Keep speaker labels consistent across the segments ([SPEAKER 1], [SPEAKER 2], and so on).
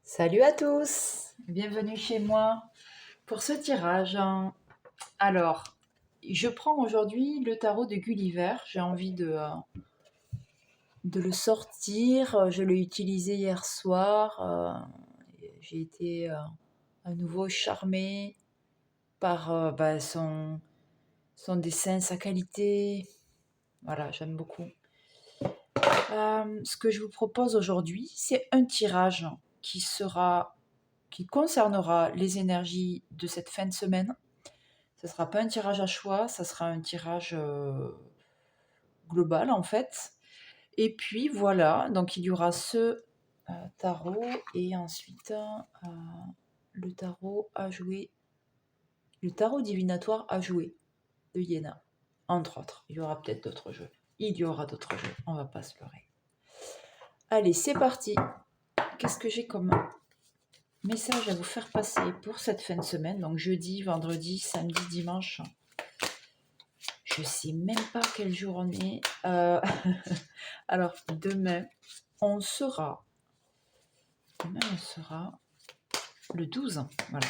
[SPEAKER 1] Salut à tous, bienvenue chez moi pour ce tirage. Alors, je prends aujourd'hui le tarot de Gulliver. J'ai envie de le sortir. Je l'ai utilisé hier soir. J'ai été à nouveau charmée par son dessin, sa qualité. Voilà, j'aime beaucoup. Ce que je vous propose aujourd'hui, c'est un tirage qui concernera les énergies de cette fin de semaine. Ce ne sera pas un tirage à choix, ça sera un tirage global en fait. Et puis voilà, donc il y aura ce tarot et ensuite le tarot à jouer, le tarot divinatoire à jouer de Iéna, entre autres. Il y aura peut-être d'autres jeux. Il y aura d'autres jeux, on va pas se leurrer. Allez, c'est parti. Qu'est-ce que j'ai comme message à vous faire passer pour cette fin de semaine, donc jeudi, vendredi, samedi, dimanche. Je sais même pas quel jour on est. Alors, demain, on sera le 12. Voilà.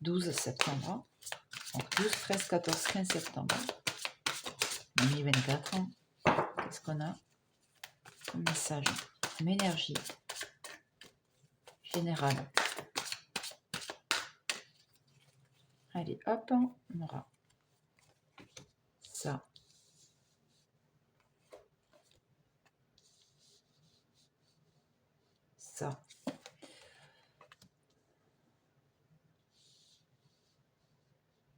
[SPEAKER 1] 12 septembre. Donc, 12, 13, 14, 15 septembre 2024. Qu'est-ce qu'on a comme message? Comme énergie générale. Allez, hop, on aura ça. Ça.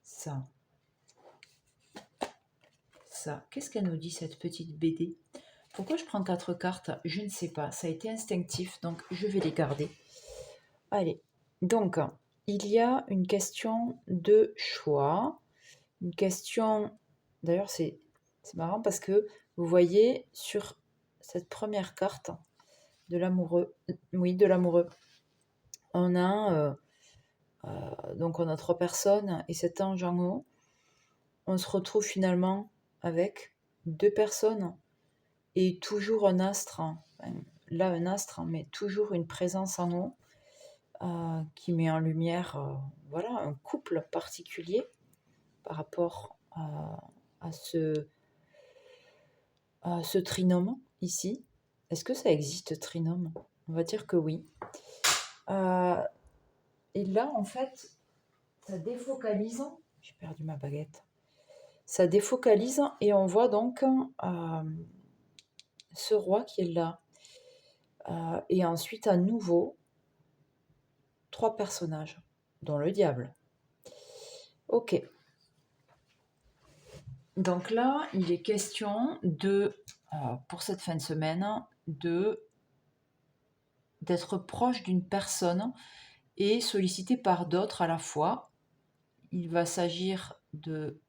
[SPEAKER 1] Ça. Ça. Qu'est-ce qu'elle nous dit, cette petite BD? Pourquoi je prends 4 cartes? Je ne sais pas. Ça a été instinctif, donc je vais les garder. Allez. Donc, il y a une question de choix. Une question... D'ailleurs, c'est marrant parce que vous voyez sur cette première carte de l'amoureux, on a donc on a 3 personnes et cet ange en haut. On se retrouve finalement avec 2 personnes et toujours un astre, là un astre, mais toujours une présence en haut qui met en lumière voilà, un couple particulier par rapport à ce trinôme ici. Est-ce que ça existe, trinôme? On va dire que oui. Et là, en fait, ça défocalise. J'ai perdu ma baguette. Ça défocalise et on voit donc ce roi qui est là. Et ensuite, à nouveau, 3 personnages, dont le diable. Ok. Donc là, il est question de, pour cette fin de semaine, d'être proche d'une personne et sollicité par d'autres à la fois. Il va s'agir de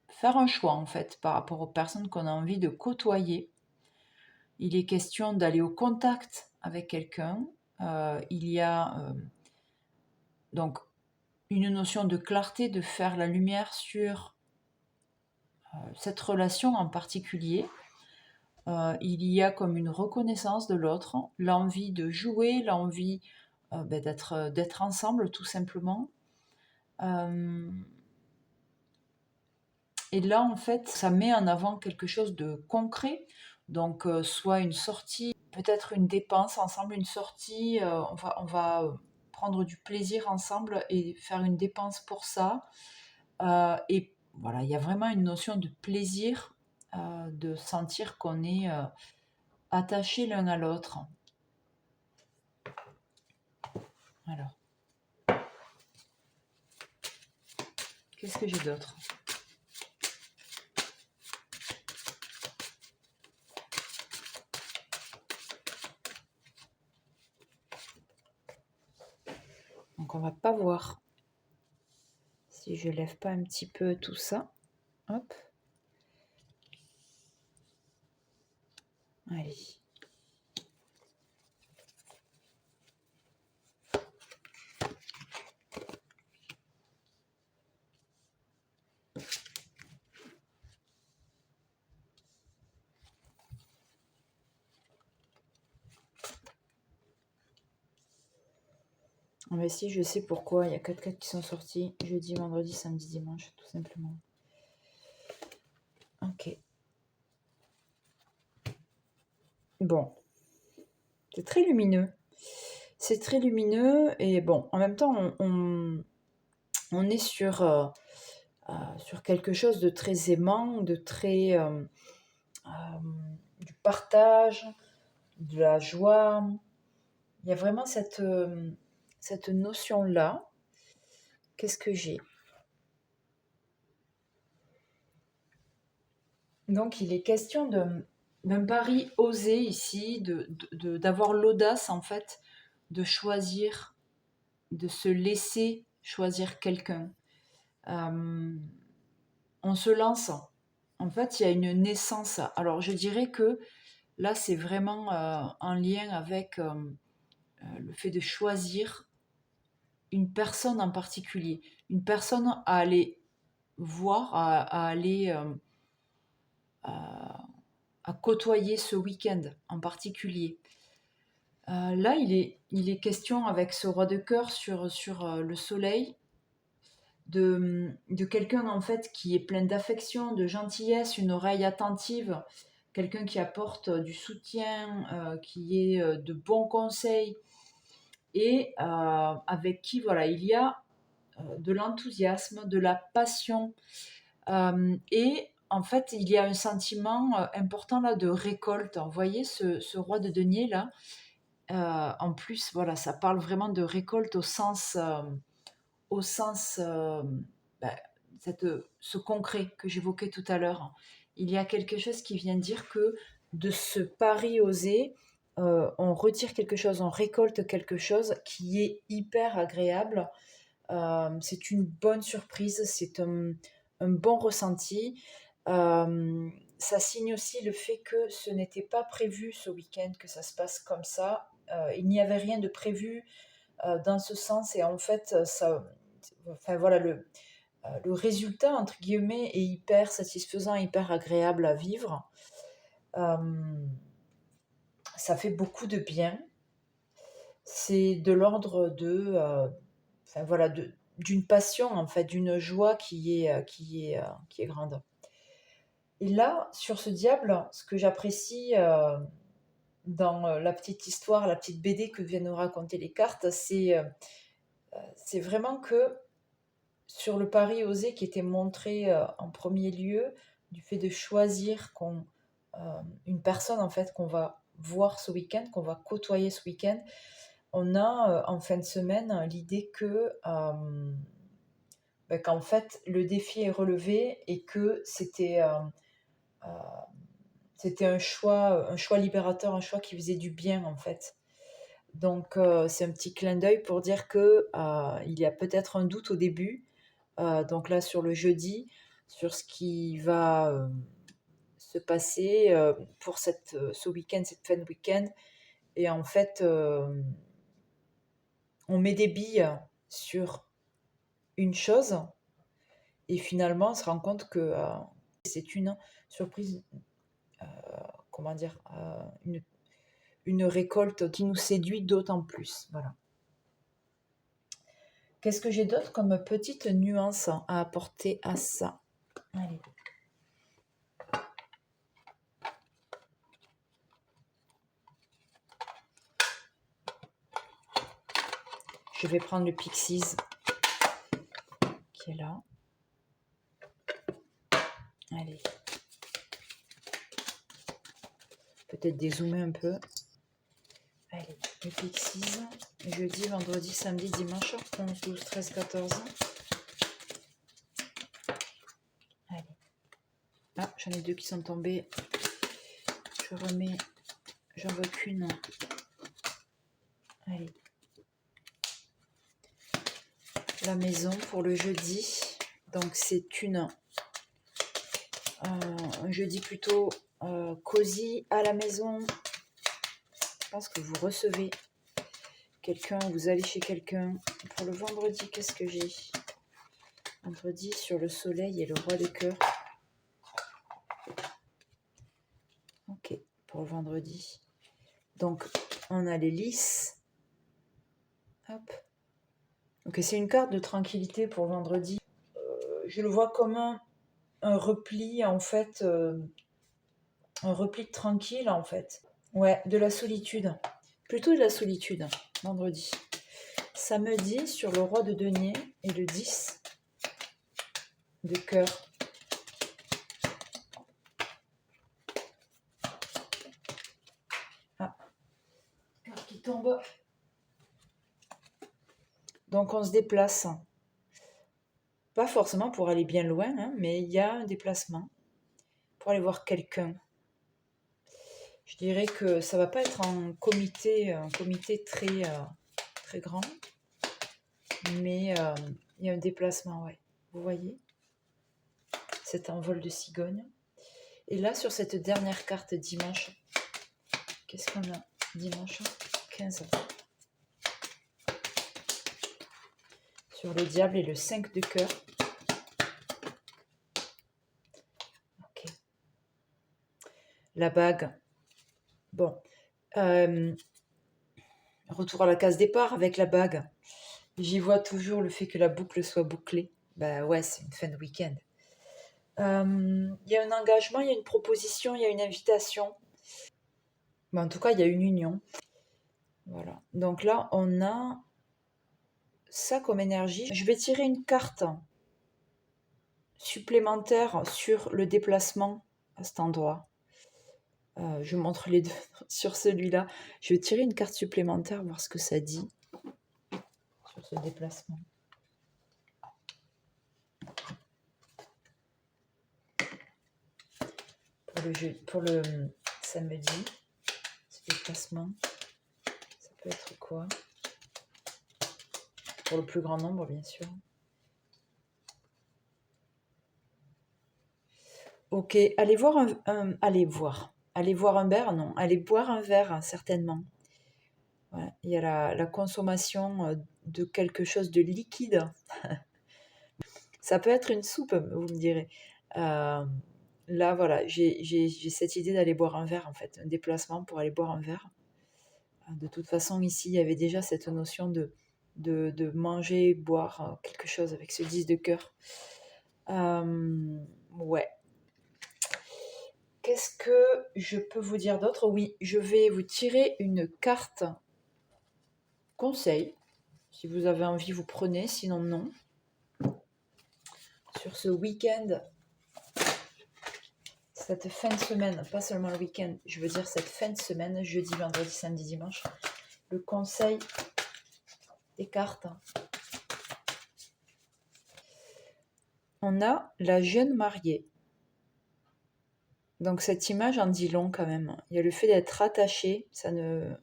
[SPEAKER 1] faire un choix en fait par rapport aux personnes qu'on a envie de côtoyer. Il est question d'aller au contact avec quelqu'un. Il y a donc une notion de clarté, de faire la lumière sur cette relation en particulier. Il y a comme une reconnaissance de l'autre, l'envie de jouer, l'envie d'être ensemble tout simplement. Et là, en fait, ça met en avant quelque chose de concret. Donc, soit une sortie, peut-être une dépense ensemble, une sortie, on va prendre du plaisir ensemble et faire une dépense pour ça. Et voilà, il y a vraiment une notion de plaisir, de sentir qu'on est attachés l'un à l'autre. Alors, qu'est-ce que j'ai d'autre? Donc, on va pas voir si je lève pas un petit peu tout ça. Hop. Allez. Mais si, je sais pourquoi. Il y a 4 cartes qui sont sorties. Jeudi, vendredi, samedi, dimanche, tout simplement. Ok. Bon. C'est très lumineux. C'est très lumineux. Et bon, en même temps, on est sur quelque chose de très aimant, de très... du partage, de la joie. Il y a vraiment cette notion-là. Qu'est-ce que j'ai? Donc, il est question d'un pari osé ici, d'avoir l'audace, en fait, de choisir, de se laisser choisir quelqu'un. On se lance. En fait, il y a une naissance. Alors, je dirais que là, c'est vraiment en lien avec le fait de choisir une personne en particulier. Une personne à aller voir, à aller à côtoyer ce week-end en particulier. Là, il est question avec ce roi de cœur sur le soleil de quelqu'un en fait qui est plein d'affection, de gentillesse, une oreille attentive, quelqu'un qui apporte du soutien, qui est de bons conseils et avec qui voilà il y a de l'enthousiasme, de la passion et en fait il y a un sentiment important là de récolte. Vous voyez ce roi de denier là. En plus, voilà, ça parle vraiment de récolte au sens bah, ce concret que j'évoquais tout à l'heure. Il y a quelque chose qui vient dire que de ce pari osé, on retire quelque chose, on récolte quelque chose qui est hyper agréable. C'est une bonne surprise, c'est un bon ressenti. Ça signe aussi le fait que ce n'était pas prévu ce week-end que ça se passe comme ça. Il n'y avait rien de prévu dans ce sens et en fait, enfin voilà, le résultat entre guillemets est hyper satisfaisant, hyper agréable à vivre. Euh, Ça fait beaucoup de bien. C'est de l'ordre enfin voilà, d'une passion en fait, d'une joie qui est grande. Et là, sur ce diable, ce que j'apprécie dans la petite histoire, la petite BD que viennent nous raconter les cartes, c'est vraiment que sur le pari osé qui était montré en premier lieu, du fait de choisir une personne en fait qu'on va voir ce week-end, qu'on va côtoyer ce week-end, on a en fin de semaine l'idée qu'en fait le défi est relevé et que euh, c'était un choix libérateur, un choix qui faisait du bien en fait. Donc c'est un petit clin d'œil pour dire que il y a peut-être un doute au début, donc là sur le jeudi, sur ce qui va se passer pour ce week-end, cette fin de week-end. Et en fait, on met des billes sur une chose et finalement on se rend compte que c'est une surprise, comment dire, une récolte qui nous séduit d'autant plus. Voilà. Qu'est-ce que j'ai d'autre comme petite nuance à apporter à ça? Allez. Je vais prendre le Pixies qui est là. Allez. Peut-être dézoomer un peu. Allez, le Pixies. Jeudi, vendredi, samedi, dimanche, 11, 12, 13, 14. Allez. Ah, j'en ai 2 qui sont tombés. Je remets. J'en veux qu'une. Allez. La maison pour le jeudi. Donc c'est un jeudi plutôt cosy à la maison. Je pense que vous recevez quelqu'un, vous allez chez quelqu'un. Pour le vendredi, qu'est-ce que j'ai? Vendredi, sur le soleil et le roi de cœur. Ok, pour le vendredi. Donc, on a les lys. Hop. Donc c'est une carte de tranquillité pour vendredi. Je le vois comme un repli, en fait, un repli tranquille, en fait. Ouais, de la solitude. Plutôt de la solitude, vendredi. Samedi, sur le roi de denier et le 10 de cœur. Ah, carte qui tombe. Donc on se déplace. Pas forcément pour aller bien loin, hein, mais il y a un déplacement pour aller voir quelqu'un. Je dirais que ça va pas être un comité très, très grand, mais il y a un déplacement, ouais. Vous voyez cet envol de cigogne. Et là, sur cette dernière carte dimanche, qu'est-ce qu'on a dimanche 15. Sur le diable et le 5 de cœur. Ok. La bague. Bon. Retour à la case départ avec la bague. J'y vois toujours le fait que la boucle soit bouclée. Bah ouais, c'est une fin de week-end. Il y a un engagement, il y a une proposition, il y a une invitation. Mais en tout cas, il y a une union. Voilà. Donc là, on a ça comme énergie. Je vais tirer une carte supplémentaire sur le déplacement à cet endroit. Je montre les deux sur celui-là. Je vais tirer une carte supplémentaire, voir ce que ça dit sur ce déplacement. Pour le samedi, ce déplacement, ça peut être quoi? Pour le plus grand nombre, bien sûr. Ok, allez voir allez voir un verre, non, allez boire un verre, certainement. Ouais, il y a la consommation de quelque chose de liquide. Ça peut être une soupe, vous me direz. Là, voilà, j'ai cette idée d'aller boire un verre, en fait, un déplacement pour aller boire un verre. De toute façon, ici, il y avait déjà cette notion de manger, boire quelque chose avec ce 10 de cœur. Ouais. Qu'est-ce que je peux vous dire d'autre? Oui, je vais vous tirer une carte conseil. Si vous avez envie, vous prenez, sinon non. Sur ce week-end, cette fin de semaine, pas seulement le week-end, je veux dire cette fin de semaine, jeudi, vendredi, samedi, dimanche, le conseil des cartes. On a la jeune mariée. Donc cette image en dit long quand même. Il y a le fait d'être attaché, ça ne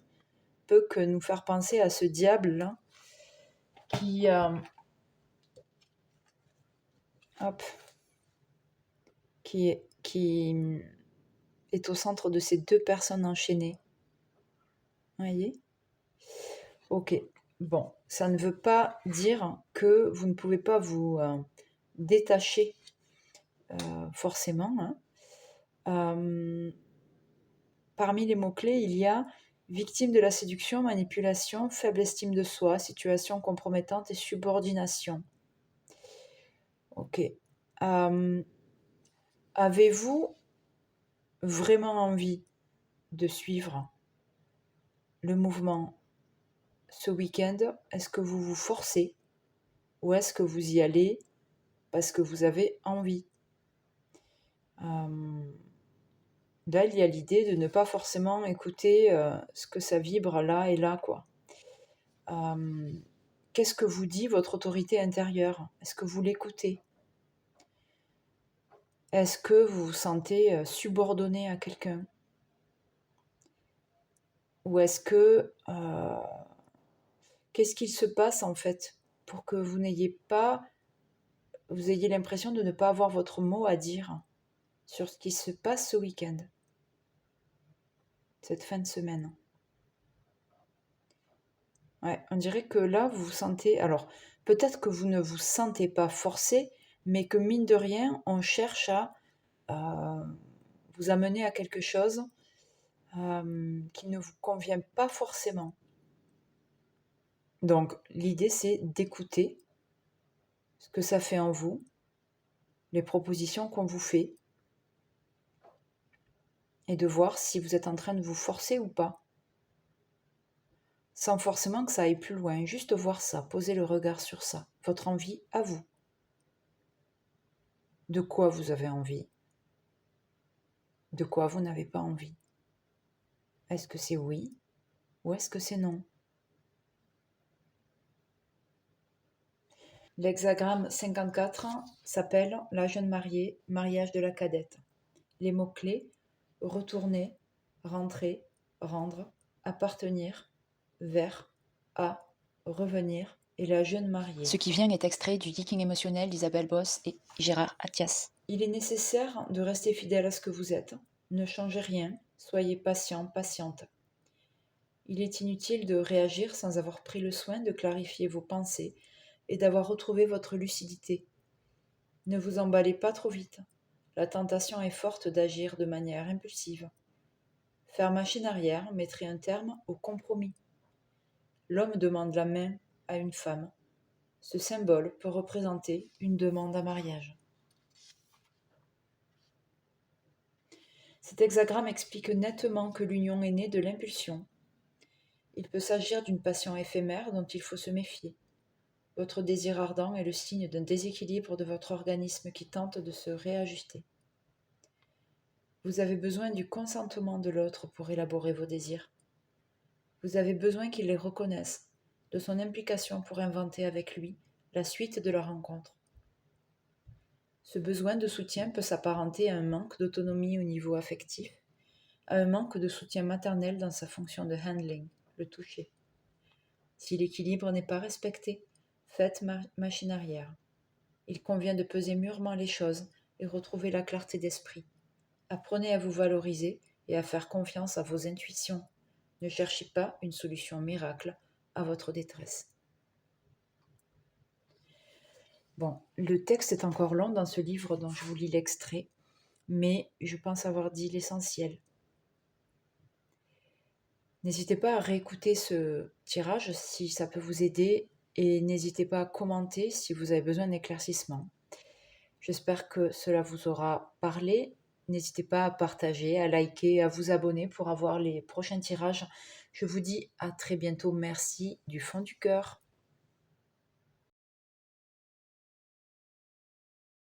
[SPEAKER 1] peut que nous faire penser à ce diable-là qui, qui est au centre de ces deux personnes enchaînées. Vous voyez? Ok. Bon, ça ne veut pas dire que vous ne pouvez pas vous détacher forcément. Hein. Parmi les mots-clés, il y a victime de la séduction, manipulation, faible estime de soi, situation compromettante et subordination. Ok. Avez-vous vraiment envie de suivre le mouvement ce week-end? Est-ce que vous vous forcez ou est-ce que vous y allez parce que vous avez envie? Là, il y a l'idée de ne pas forcément écouter ce que ça vibre là et là, quoi. Qu'est-ce que vous dit votre autorité intérieure? Est-ce que vous l'écoutez? Est-ce que vous vous sentez subordonné à quelqu'un? Ou est-ce que... qu'est-ce qu'il se passe en fait pour que vous n'ayez pas... Vous ayez l'impression de ne pas avoir votre mot à dire sur ce qui se passe ce week-end, cette fin de semaine? Ouais, on dirait que là, vous vous sentez... Alors, peut-être que vous ne vous sentez pas forcé, mais que mine de rien, on cherche à vous amener à quelque chose qui ne vous convient pas forcément. Donc, l'idée, c'est d'écouter ce que ça fait en vous, les propositions qu'on vous fait, et de voir si vous êtes en train de vous forcer ou pas. Sans forcément que ça aille plus loin, juste voir ça, poser le regard sur ça, votre envie à vous. De quoi vous avez envie? De quoi vous n'avez pas envie? Est-ce que c'est oui ou est-ce que c'est non? L'hexagramme 54 s'appelle la jeune mariée, mariage de la cadette. Les mots-clés: retourner, rentrer, rendre, appartenir, vers, à, revenir et la jeune mariée.
[SPEAKER 2] Ce qui vient est extrait du Geeking émotionnel d'Isabelle Boss et Gérard Attias.
[SPEAKER 1] Il est nécessaire de rester fidèle à ce que vous êtes. Ne changez rien, soyez patient, patiente. Il est inutile de réagir sans avoir pris le soin de clarifier vos pensées et d'avoir retrouvé votre lucidité. Ne vous emballez pas trop vite. La tentation est forte d'agir de manière impulsive. Faire machine arrière mettrait un terme au compromis. L'homme demande la main à une femme. Ce symbole peut représenter une demande en mariage. Cet hexagramme explique nettement que l'union est née de l'impulsion. Il peut s'agir d'une passion éphémère dont il faut se méfier. Votre désir ardent est le signe d'un déséquilibre de votre organisme qui tente de se réajuster. Vous avez besoin du consentement de l'autre pour élaborer vos désirs. Vous avez besoin qu'il les reconnaisse, de son implication pour inventer avec lui la suite de la rencontre. Ce besoin de soutien peut s'apparenter à un manque d'autonomie au niveau affectif, à un manque de soutien maternel dans sa fonction de handling, le toucher. Si l'équilibre n'est pas respecté, faites machine arrière. Il convient de peser mûrement les choses et retrouver la clarté d'esprit. Apprenez à vous valoriser et à faire confiance à vos intuitions. Ne cherchez pas une solution miracle à votre détresse. Bon, le texte est encore long dans ce livre dont je vous lis l'extrait, mais je pense avoir dit l'essentiel. N'hésitez pas à réécouter ce tirage si ça peut vous aider et n'hésitez pas à commenter si vous avez besoin d'éclaircissement. J'espère que cela vous aura parlé. N'hésitez pas à partager, à liker, à vous abonner pour avoir les prochains tirages. Je vous dis à très bientôt. Merci du fond du cœur.